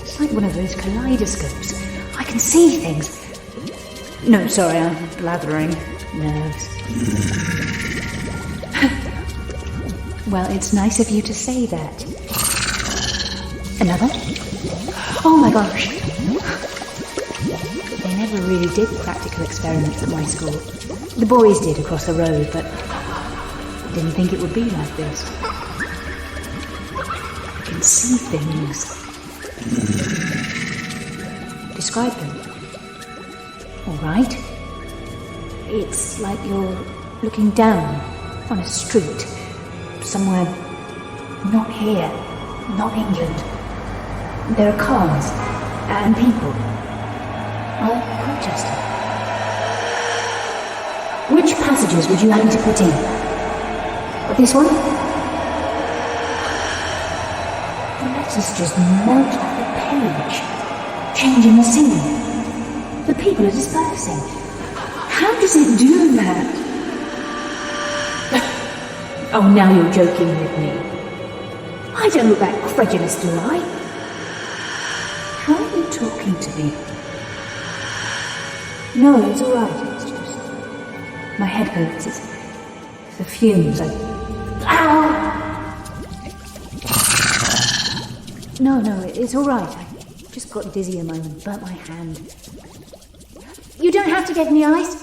It's like one of those kaleidoscopes. I can see things. No, sorry, I'm blathering. Nerves. Well, it's nice of you to say that. Another? Oh my gosh. They never really did practical experiments at my school. The boys did across the road, but I didn't think it would be like this. I can see things. Describe them. All right. It's like you're looking down on a street. Somewhere not here, not England. There are cars and people. Oh, Colchester. Which passages would you like me to put in? This one? The letters just melt off the page, changing the scene. The people are dispersing. How does it do that? Oh, now you're joking with me. I don't look that credulous, do I? How are you talking to me? No, it's all right. It's just my head hurts. It's the fumes. Ow! No, it's all right. I just got dizzy a moment, burnt my hand. You don't have to get any ice.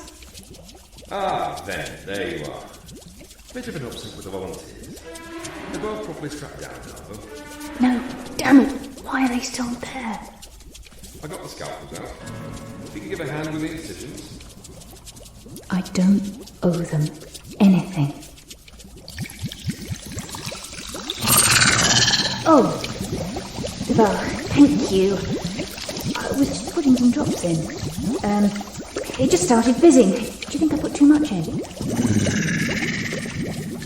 Ah, there you are. Bit of an upset with the volunteers. They're both properly strapped down now, though. No, damn it. Why are they still there? I got the scalpels out. If you can give a hand with the incisions. I don't owe them anything. Oh. Well, thank you. I was just putting some drops in. It just started fizzing. Do you think I put too much in?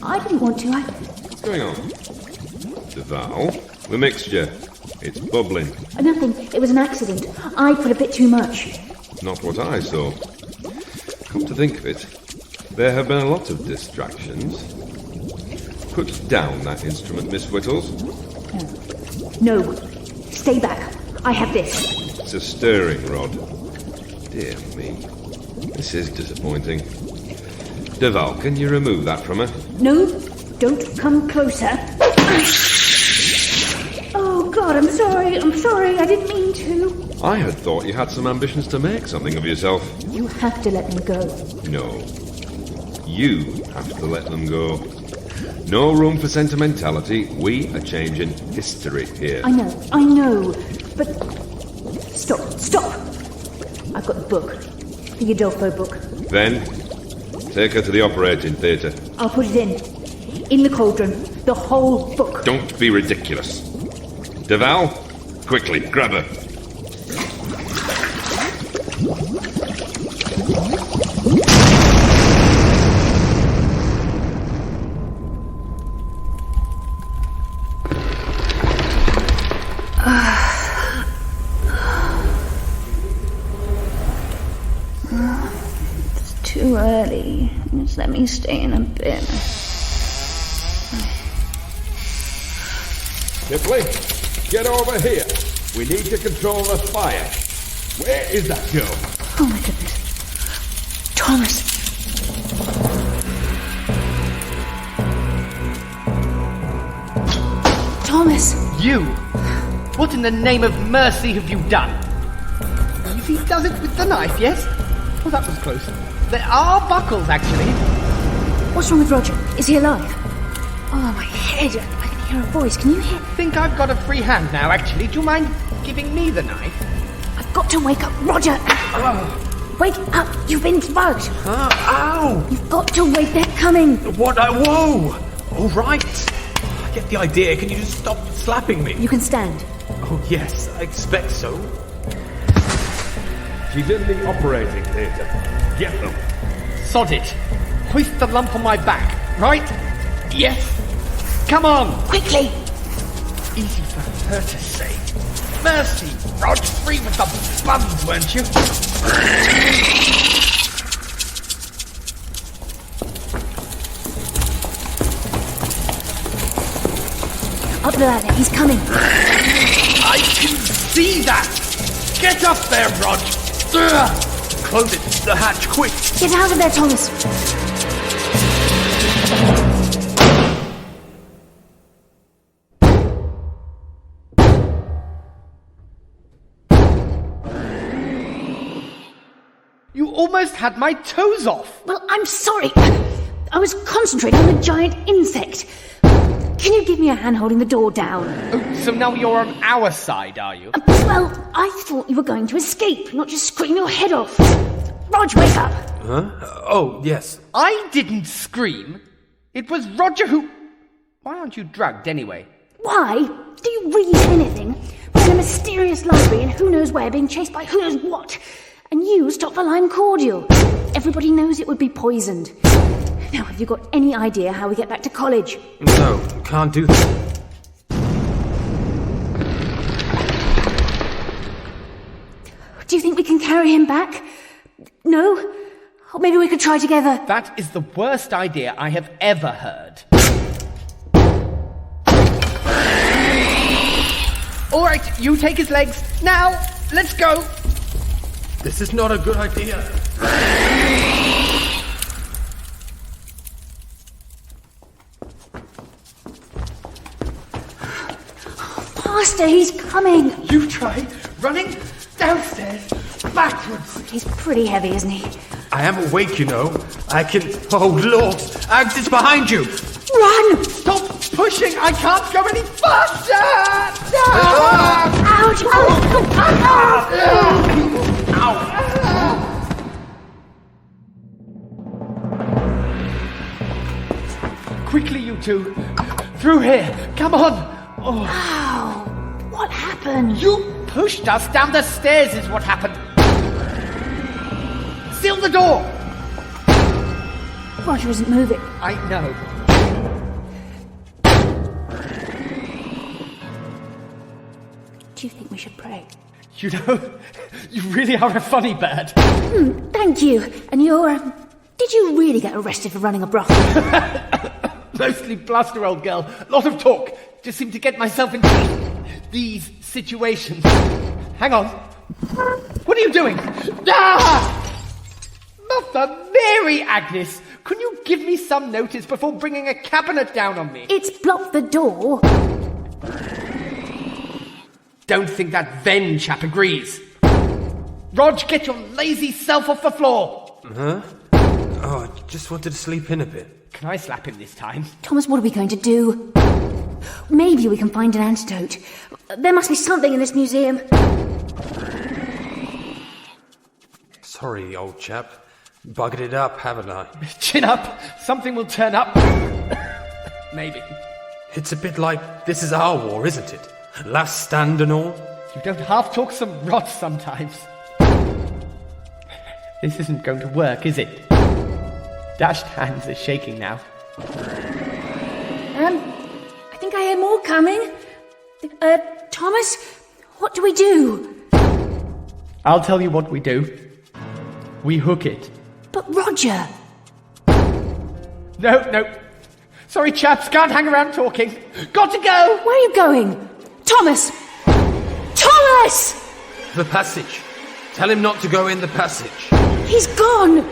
I didn't want to, What's going on? The valve? The mixture. It's bubbling. Nothing. It was an accident. I put a bit too much. Not what I saw. Come to think of it, there have been a lot of distractions. Put down that instrument, Miss Whittles. No. Stay back. I have this. It's a stirring rod. Dear me. This is disappointing. Deval, can you remove that from her? No, don't come closer. Oh, God, I'm sorry, I didn't mean to. I had thought you had some ambitions to make something of yourself. You have to let them go. No. You have to let them go. No room for sentimentality. We are changing history here. I know, but... Stop. I've got the book. The Adolfo book. Then, take her to the operating theatre. I'll put it in the cauldron. The whole book. Don't be ridiculous. Deval, quickly, grab her. It's too early. Just let me stay in a bit. Chipley, get over here. We need to control the fire. Where is that girl? Oh my goodness. Thomas. Thomas! You! What in the name of mercy have you done? He does it with the knife, yes? Oh, that was close. There are buckles, actually. What's wrong with Roger? Is he alive? Oh, my head. I can hear a voice. Can you hear? I think I've got a free hand now, actually. Do you mind giving me the knife? I've got to wake up Roger! Oh. Wake up! You've been bugged! Ow! You've got to wait. They're coming! What? Whoa! All right. I get the idea. Can you just stop slapping me? You can stand. Oh, yes. I expect so. She's in the operating theatre. Get them. Sod it. Hoist the lump on my back, right? Yes. Come on. Quickly. Easy for her to say. Mercy. Rod free with the buns, weren't you? Up top of the ladder. He's coming. I can see that! Get up there, Rog! Close it, the hatch, quick! Get out of there, Thomas! You almost had my toes off! Well, I'm sorry. I was concentrating on the giant insect. Can you give me a hand holding the door down? Oh, so now you're on our side, are you? Well, I thought you were going to escape, not just scream your head off. Rog, wake up! Huh? Oh, yes. I didn't scream. It was Roger who... Why aren't you drugged, anyway? Why? Do you read anything? We're in a mysterious library and who knows where, being chased by who knows what. And you stopped the lime cordial. Everybody knows it would be poisoned. Now, have you got any idea how we get back to college? No, can't do that. Do you think we can carry him back? No? Or maybe we could try together. That is the worst idea I have ever heard. All right, you take his legs. Now, let's go. This is not a good idea. Faster, he's coming. You try running downstairs, backwards. He's pretty heavy, isn't he? I am awake, you know. I can... Oh, Lord! Agnes, behind you! Run! Stop pushing! I can't go any faster! No! Ouch! Ow! Quickly, you two. Through here. Come on. Oh. Ow! What happened? You pushed us down the stairs is what happened. Seal the door. Roger isn't moving. I know. Do you think we should pray? You know, you really are a funny bird. Thank you. And you're... did you really get arrested for running a brothel? Mostly bluster, old girl. Lot of talk. Just seem to get myself into these situations. Hang on. What are you doing? Ah! Mother Mary, Agnes! Can you give me some notice before bringing a cabinet down on me? It's blocked the door. Don't think that Venn chap agrees. Rog, get your lazy self off the floor! Huh? Oh, I just wanted to sleep in a bit. Can I slap him this time? Thomas, what are we going to do? Maybe we can find an antidote. There must be something in this museum. Sorry, old chap. Buggered it up, haven't I? Chin up. Something will turn up. Maybe. It's a bit like this is our war, isn't it? Last stand and all. You don't half talk some rot sometimes. This isn't going to work, is it? Dashed hands are shaking now. I think I hear more coming. Thomas, what do we do? I'll tell you what we do. We hook it. But Roger! No. Sorry, chaps, can't hang around talking. Got to go! Where are you going? Thomas! Thomas! The passage. Tell him not to go in the passage. He's gone!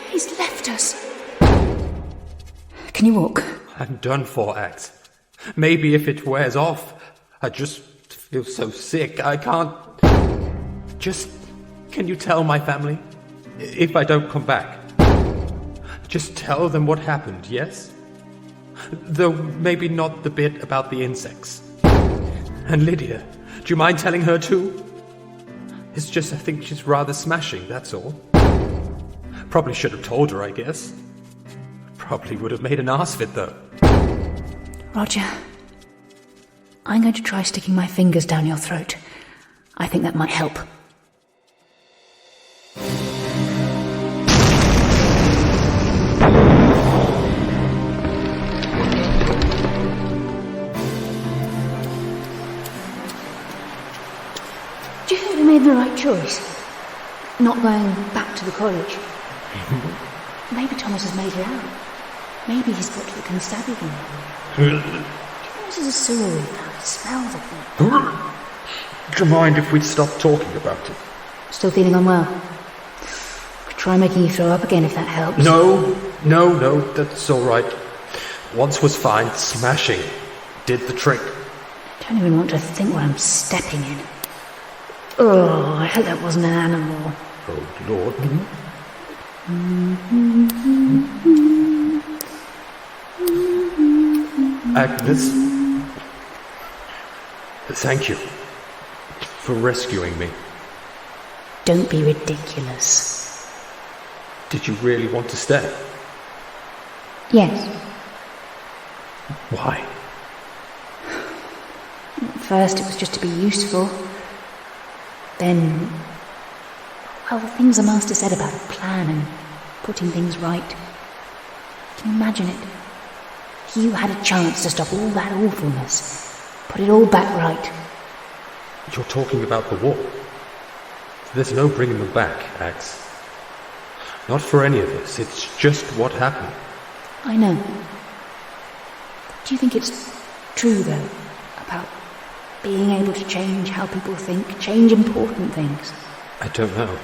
He's left us. Can you walk? I'm done for, Axe. Maybe if it wears off. I just feel so sick. I can't... Just... Can you tell my family? If I don't come back. Just tell them what happened, yes? Though maybe not the bit about the insects. And Lydia, do you mind telling her too? It's just I think she's rather smashing, that's all. Probably should have told her, I guess. Probably would have made an ass of it, though. Roger, I'm going to try sticking my fingers down your throat. I think that might help. Do you think we made the right choice? Not going back to the college? Maybe Thomas has made it out. Maybe he's got to the constabulary. This is a sewer we've found. It smells of them. Do you mind if we stop talking about it? Still feeling unwell? Could try making you throw up again if that helps. No, that's all right. Once was fine. Smashing did the trick. I don't even want to think what I'm stepping in. Oh, I hope that wasn't an animal. Oh, Lord. Agnes, thank you for rescuing me. Don't be ridiculous. Did you really want to stay? Yes. Why? At first it was just to be useful. Then, well, the things the Master said about a plan and putting things right. Can you imagine it? You had a chance to stop all that awfulness. Put it all back right. You're talking about the war. There's no bringing them back, Axe. Not for any of us. It's just what happened. I know. Do you think it's true, though, about being able to change how people think, change important things? I don't know.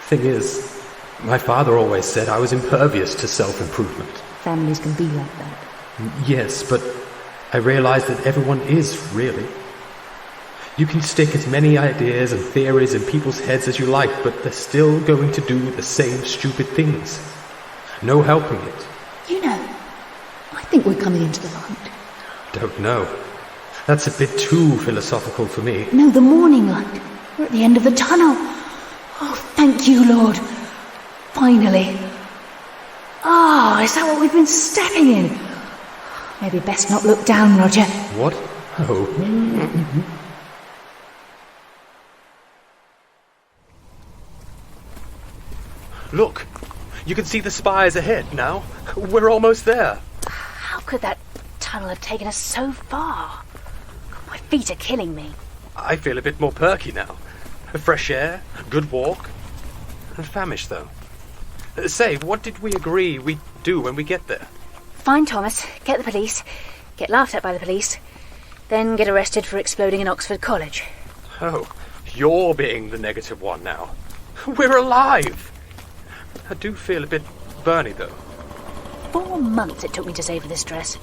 Thing is, my father always said I was impervious to self-improvement. Families can be like that. Yes, but I realize that everyone is, really. You can stick as many ideas and theories in people's heads as you like, but they're still going to do the same stupid things. No helping it. You know, I think we're coming into the light. Don't know. That's a bit too philosophical for me. No, the morning light. We're at the end of the tunnel. Oh, thank you, Lord. Finally. Ah, is that what we've been stepping in? Maybe best not look down, Roger. What? Oh. Look, you can see the spires ahead now. We're almost there. How could that tunnel have taken us so far? My feet are killing me. I feel a bit more perky now. Fresh air, good walk. Famished, though. Say, what did we agree we'd do when we get there? Find Thomas, get the police, get laughed at by the police, then get arrested for exploding in Oxford College. Oh, you're being the negative one now. We're alive! I do feel a bit burny, though. 4 months it took me to save for this dress.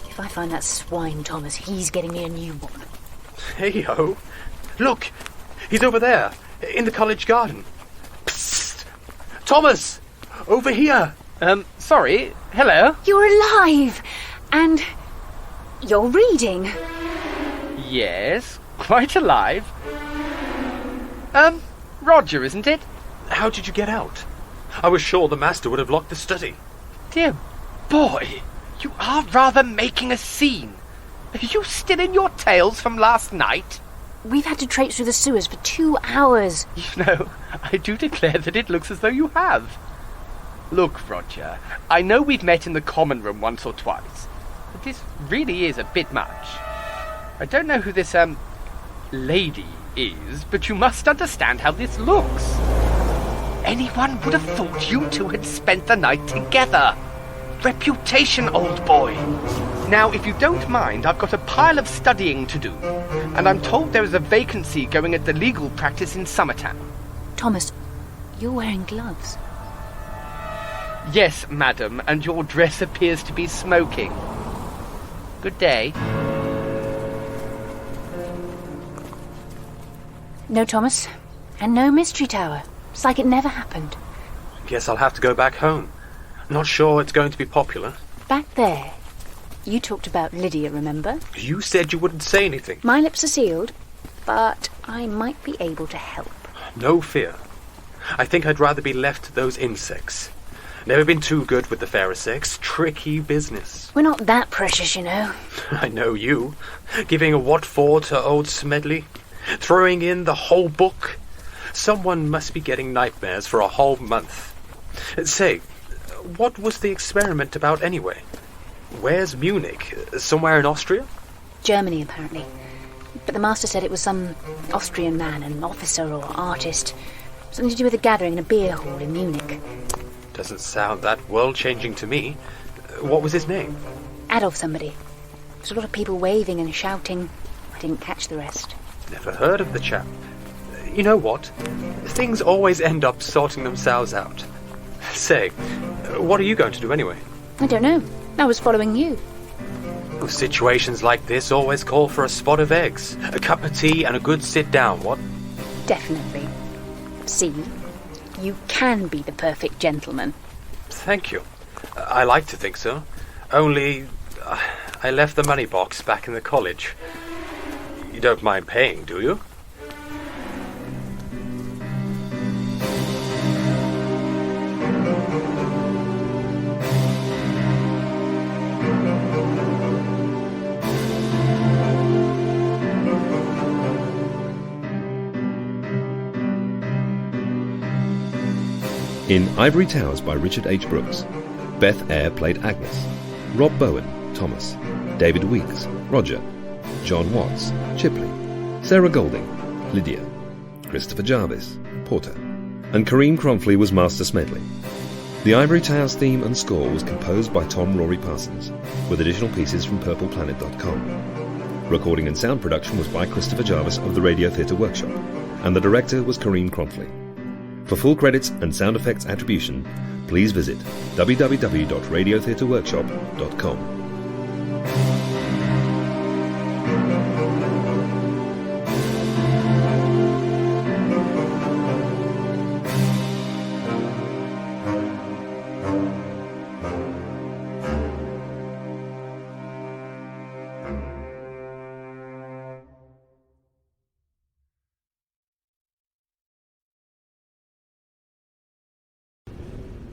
If I find that swine Thomas, he's getting me a new one. Hey-ho! Look! He's over there, in the college garden. Psst! Thomas! Over here! Sorry. Hello? You're alive! And you're reading. Yes, quite alive. Roger, isn't it? How did you get out? I was sure the master would have locked the study. Dear boy, you are rather making a scene. Are you still in your tales from last night? We've had to traipse through the sewers for 2 hours. You know, I do declare that it looks as though you have. Look, Roger, I know we've met in the common room once or twice, but this really is a bit much. I don't know who this, lady is, but you must understand how this looks. Anyone would have thought you two had spent the night together. Reputation, old boy. Now, if you don't mind, I've got a pile of studying to do, and I'm told there is a vacancy going at the legal practice in Summertown. Thomas, you're wearing gloves. Yes, madam, and your dress appears to be smoking. Good day. No Thomas, and no Mystery Tower. It's like it never happened. Guess I'll have to go back home. Not sure it's going to be popular. Back there, you talked about Lydia, remember? You said you wouldn't say anything. My lips are sealed, but I might be able to help. No fear. I think I'd rather be left to those insects. Never been too good with the fairer sex. Tricky business. We're not that precious, you know. I know you. Giving a what for to old Smedley. Throwing in the whole book. Someone must be getting nightmares for a whole month. Say, what was the experiment about anyway? Where's Munich? Somewhere in Austria? Germany, apparently. But the master said it was some Austrian man, an officer or artist. Something to do with a gathering in a beer hall in Munich. Doesn't sound that world-changing to me. What was his name? Adolf somebody. There's a lot of people waving and shouting. I didn't catch the rest. Never heard of the chap. You know what? Things always end up sorting themselves out. Say, what are you going to do anyway? I don't know. I was following you. Situations like this always call for a spot of eggs, a cup of tea, and a good sit-down, what? Definitely. See, you can be the perfect gentleman. Thank you. I like to think so. Only, I left the money box back in the college. You don't mind paying, do you? In Ivory Towers by Richard H. Brooks, Beth Eyre played Agnes, Rob Bowen, Thomas, David Weeks, Roger, John Watts, Chipley, Sarah Golding, Lydia, Christopher Jarvis, Porter, and Karim Kronfli was Master Smedley. The Ivory Towers theme and score was composed by Tom Rory Parsons, with additional pieces from purpleplanet.com. Recording and sound production was by Christopher Jarvis of the Radio Theatre Workshop, and the director was Karim Kronfli. For full credits and sound effects attribution, please visit www.radiotheatreworkshop.com.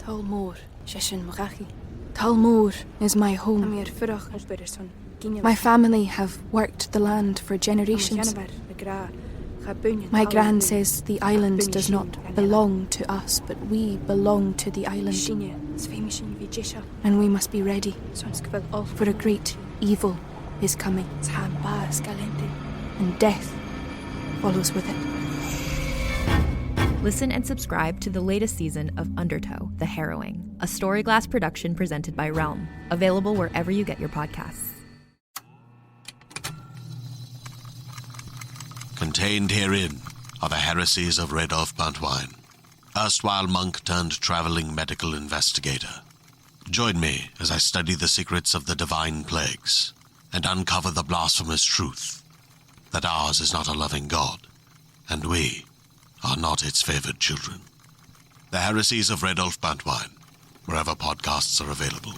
Talmor, Sheshin Marachi. Talmor is my home. My family have worked the land for generations. My gran says the island does not belong to us, but we belong to the island. And we must be ready, for a great evil is coming. And death follows with it. Listen and subscribe to the latest season of Undertow, The Harrowing, a Storyglass production presented by Realm, available wherever you get your podcasts. Contained herein are the heresies of Radolf Buntwine, erstwhile monk turned traveling medical investigator. Join me as I study the secrets of the divine plagues and uncover the blasphemous truth that ours is not a loving God, and we are not its favored children. The heresies of Radolf Buntwine, wherever podcasts are available.